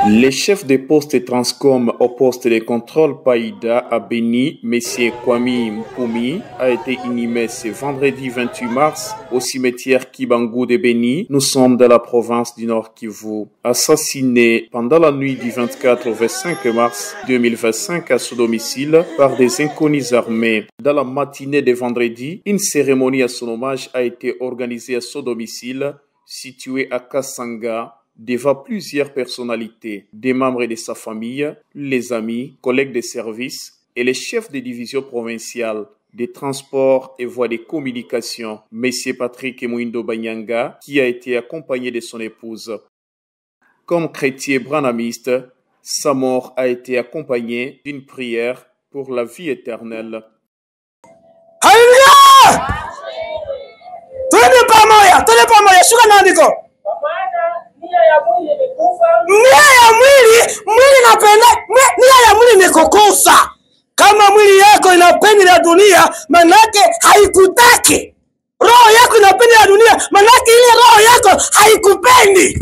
Les chefs des postes Transcom au poste de contrôle Païda à Béni, M. Kwame Mpumi, a été inhumé ce vendredi 28 mars au cimetière Kibangou de Béni. Nous sommes dans la province du Nord Kivu. Assassiné pendant la nuit du 24 au 25 mars 2025 à son domicile par des inconnus armés. Dans la matinée de vendredi, une cérémonie à son hommage a été organisée à son domicile, situé à Kasanga, devant plusieurs personnalités, des membres de sa famille, les amis, collègues de service et les chefs de division provinciale des transports et voies de communication, M. Patrick Mouindo Banyanga, qui a été accompagné de son épouse. Comme chrétien branamiste, sa mort a été accompagnée d'une prière pour la vie éternelle. Alléluia! Tenez pas moya, shuka naandiko. Nia ya mwili napenda, nia ya mwili ni kukosa. Kama mwili yako inapenda ya dunia, manake haikutaki. Roho yako inapenda ya dunia, manake ile roho yako haikupendi.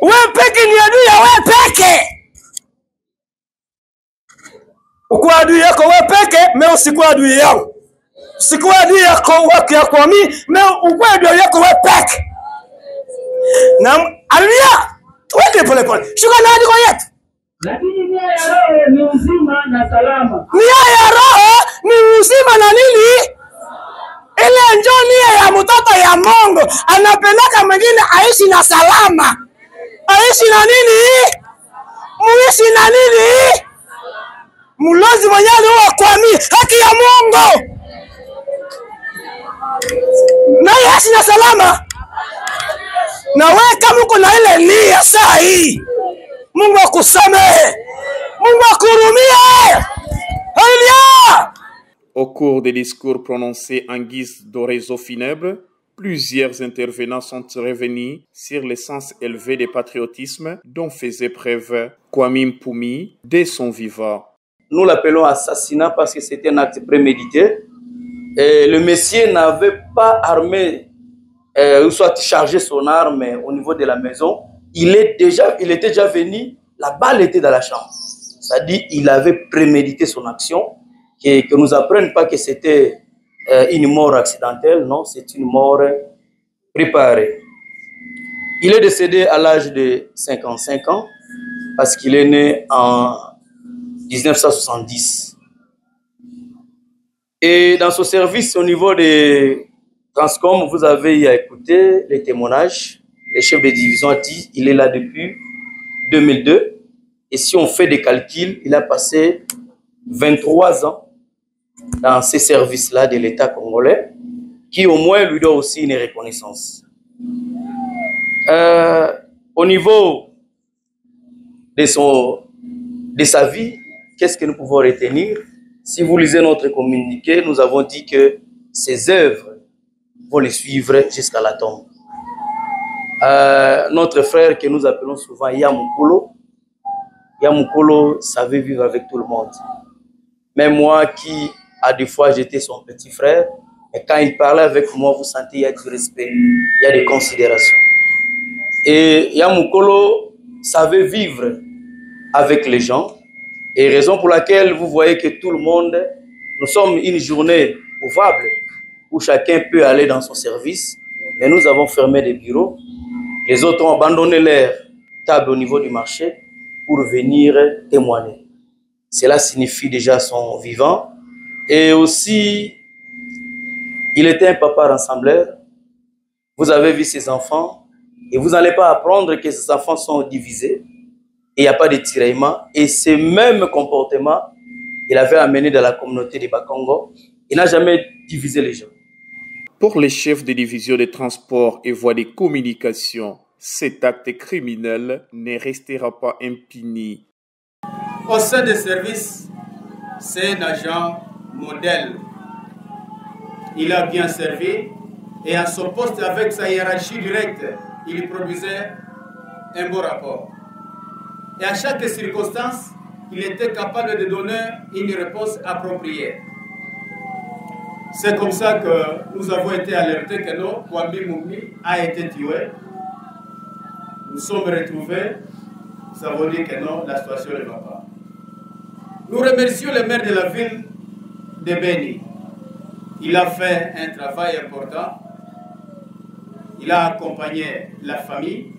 Wewe peke ni adui ya wewe peke. Ukuwa adui yako wewe peke, mimi usikuwa adui yangu. Usikuwa adui yako ya kwa mimi, mimi ukuwa adui yako wewe peke. Na Haleluya. Twende pole pole. Shuka na andiko yetu. Lakini nia ya roho ni uzima na salama. Nia ya roho ni uzima na nini? Ile ndio nia ya mtoto ya Mungu. Anapeleka mwingine aishi na salama. Aishi na nini? Muishi na nini? Mlozi mwenyewe huwa kwa mimi haki ya Mungu. Na aishi na salama. Na wewe kama uko na ile nia saa hii, Mungu akusamehe, Mungu akurumie. Haleluya! Au cours des discours prononcés en guise d'oraison funèbre, plusieurs intervenants sont revenus sur le sens élevé du patriotisme dont faisait preuve Kwame Mpumi dès son vivant. Nous l'appelons assassinat parce que c'était un acte prémédité. Et le Messie n'avait pas armé ou soit chargé son arme au niveau de la maison. Il était déjà venu, la balle était dans la chambre. C'est-à-dire qu'il avait prémédité son action, que nous apprennent pas que c'était une mort accidentelle, non, c'est une mort préparée. Il est décédé à l'âge de 55 ans parce qu'il est né en 1970. Et dans son service au niveau des Transcom, vous avez écouté les témoignages. Le chef de division a dit qu'il est là depuis 2002. Et si on fait des calculs, il a passé 23 ans dans ces services-là de l'État congolais, qui au moins lui doit aussi une reconnaissance. Au niveau de sa vie, qu'est-ce que nous pouvons retenir? Si vous lisez notre communiqué, nous avons dit que ses œuvres vont les suivre jusqu'à la tombe. Notre frère que nous appelons souvent Yamukolo savait vivre avec tout le monde. Même moi qui, à des fois, j'étais son petit frère, et quand il parlait avec moi, vous sentez il y a du respect, il y a des considérations. Et Yamukolo savait vivre avec les gens, et raison pour laquelle vous voyez que tout le monde, nous sommes une journée ouvrable, où chacun peut aller dans son service, mais nous avons fermé des bureaux. Les autres ont abandonné leur table au niveau du marché pour venir témoigner. Cela signifie déjà son vivant. Et aussi, il était un papa rassembleur. Vous avez vu ses enfants et vous n'allez pas apprendre que ses enfants sont divisés et il n'y a pas de tiraillement. Et ce même comportement, il avait amené dans la communauté de Bakongo. Il n'a jamais divisé les gens. Pour les chefs de division des transports et voies de communication, cet acte criminel ne restera pas impuni. Au sein des services, c'est un agent modèle. Il a bien servi et à son poste avec sa hiérarchie directe, il produisait un beau rapport. Et à chaque circonstance, il était capable de donner une réponse appropriée. C'est comme ça que nous avons été alertés que Kwame Mpumi a été tué. nous sommes retrouvés, ça veut dire que non, la situation ne va pas. Nous remercions le maire de la ville de Beni. Il a fait un travail important. Il a accompagné la famille.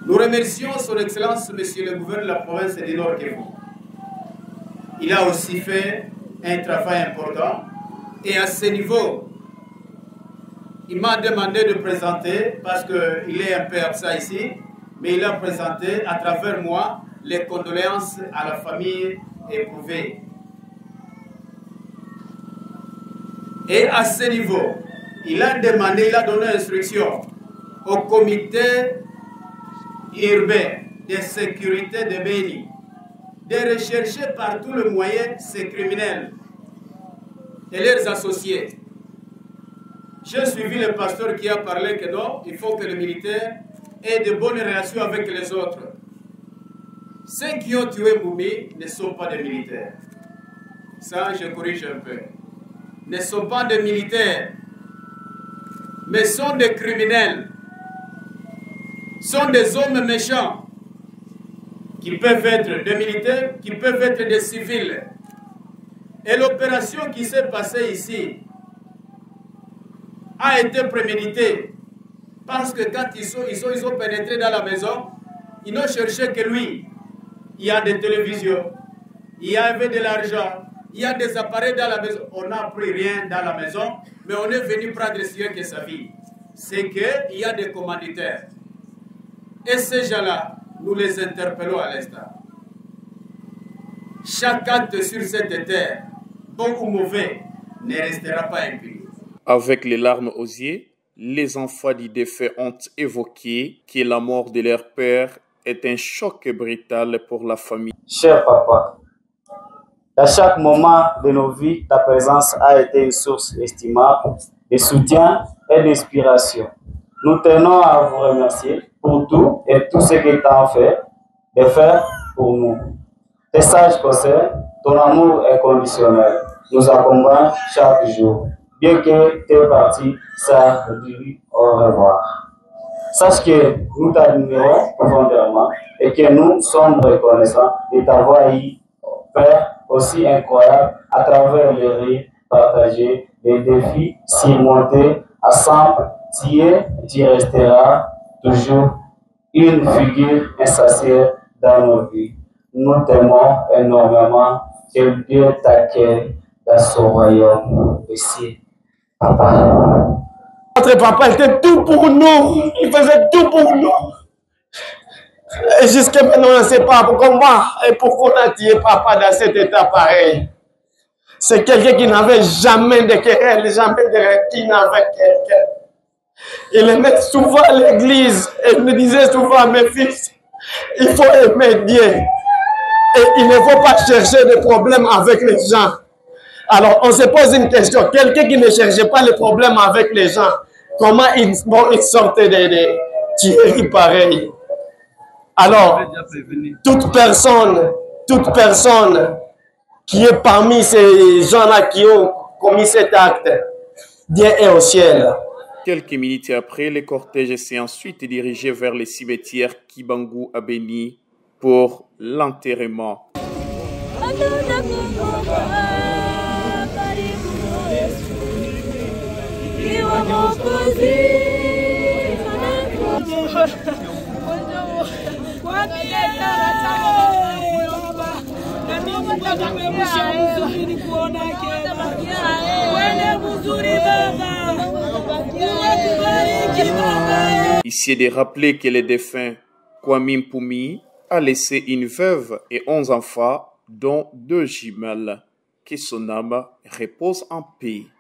Nous remercions son Excellence, Monsieur le gouverneur de la province du Nord Kivu. Il a aussi fait un travail important. Et à ce niveau, il m'a demandé de présenter, parce qu'il est un peu absent ici, mais il a présenté à travers moi les condoléances à la famille éprouvée. Et à ce niveau, il a demandé, il a donné instruction au comité urbain de sécurité de Beni de rechercher par tous les moyens ces criminels et leurs associés. J'ai suivi le pasteur qui a parlé que non, il faut que les militaires aient de bonnes relations avec les autres. Ceux qui ont tué Moumi ne sont pas des militaires. Ça, je corrige un peu. Ne sont pas des militaires, mais sont des criminels. Sont des hommes méchants qui peuvent être des militaires, qui peuvent être des civils. Et l'opération qui s'est passée ici a été préméditée. Parce que quand ils ont pénétré dans la maison, ils n'ont cherché que lui. Il y a des télévisions, il y avait de l'argent, il y a des appareils dans la maison. On n'a pris rien dans la maison, mais on est venu prendre ce que sa vie. C'est qu'il y a des commanditaires. Et ces gens-là, nous les interpellons à l'instant. Chaque acte sur cette terre, bon ou mauvais, ne restera pas impuni. Avec les larmes aux yeux, les enfants du défunt ont évoqué que la mort de leur père est un choc brutal pour la famille. Cher papa, à chaque moment de nos vies, ta présence a été une source estimable de soutien et d'inspiration. Nous tenons à vous remercier pour tout et tout ce que tu as fait de faire pour nous. Tes sages conseils, ton amour inconditionnel nous accompagne chaque jour. Bien que tu es parti, ça dit au revoir. Sache que nous t'admirons profondément et que nous sommes reconnaissants de t'avoir eu fait aussi incroyable à travers les rires partagés, les défis surmontés ensemble. Tu resteras toujours une figure insatiable dans nos vies. Nous t'aimons énormément. Que Dieu t'accueille dans son royaume ici. Papa. Notre papa était tout pour nous. Il faisait tout pour nous. Et jusqu'à maintenant, on ne sait pas comment et pourquoi on a tué papa dans cet état pareil. C'est quelqu'un qui n'avait jamais de querelle, jamais de qui n'avait quelqu'un. Il aimait souvent l'église et il me disait souvent, mes fils, il faut aimer Dieu. Et il ne faut pas chercher de problèmes avec les gens. Alors, on se pose une question. Quelqu'un qui ne cherchait pas les problèmes avec les gens, comment ils sortaient de tueries pareilles? Alors, toute personne qui est parmi ces gens-là qui ont commis cet acte, Dieu est au ciel. Quelques minutes après, le cortège s'est ensuite dirigé vers le cimetière Kibangu à Beni pour l'enterrement. Ici est de rappeler que le défunt Kwame Mpumi a laissé une veuve et 11 enfants, dont 2 jumelles. Que son âme repose en paix.